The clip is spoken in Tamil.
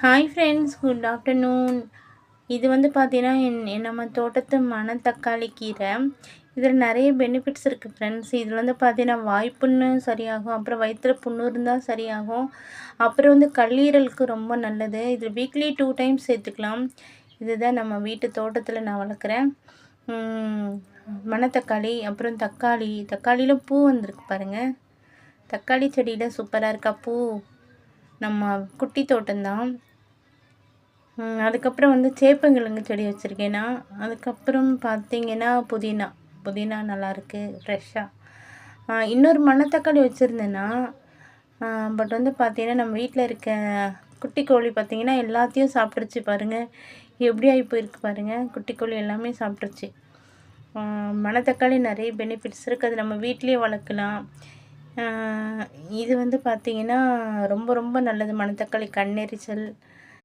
Hi friends, good afternoon. இது வந்து பார்த்தீங்கன்னா, நம்ம தோட்டத்து மணத்தக்காளி கீரை. இதில் நிறைய பெனிஃபிட்ஸ் இருக்குது ஃப்ரெண்ட்ஸ். இதில் வந்து பார்த்தீங்கன்னா, வாய்ப்புண்ணு சரியாகும், அப்புறம் வயிற்றுல புண்ணு இருந்தால் சரியாகும், அப்புறம் வந்து கல்லீரலுக்கு ரொம்ப நல்லது. இதில் வீக்லி 2 டைம்ஸ் சேர்த்துக்கலாம். இதுதான் நம்ம வீட்டு தோட்டத்தில் நான் வளர்க்குறேன் மணத்தக்காளி. அப்புறம் தக்காளியில் பூ வந்திருக்கு பாருங்கள். தக்காளி செடியில் சூப்பராக இருக்கா பூ. நம்ம குட்டி தோட்டம்தான். அதுக்கப்புறம் வந்து சேப்பங்கிழங்கு செடி வச்சுருக்கேன் நான். அதுக்கப்புறம் பார்த்தீங்கன்னா புதினா நல்லாயிருக்கு ஃப்ரெஷ்ஷாக. இன்னொரு மணத்தக்காளி வச்சுருந்தேன்னா, பட் வந்து பார்த்தீங்கன்னா நம்ம வீட்டில் இருக்க குட்டி கோழி பார்த்தீங்கன்னா எல்லாத்தையும் சாப்பிட்ருச்சு பாருங்கள். எப்படி ஆகி போயிருக்கு பாருங்கள். குட்டி கோழி எல்லாமே சாப்பிட்ருச்சு. மணத்தக்காளி நிறைய பெனிஃபிட்ஸ் இருக்குது. அது நம்ம வீட்லேயே வளர்க்கலாம். இது வந்து பார்த்திங்கன்னா ரொம்ப ரொம்ப நல்லது. மணத்தக்காளி கண்ணெரிச்சல்,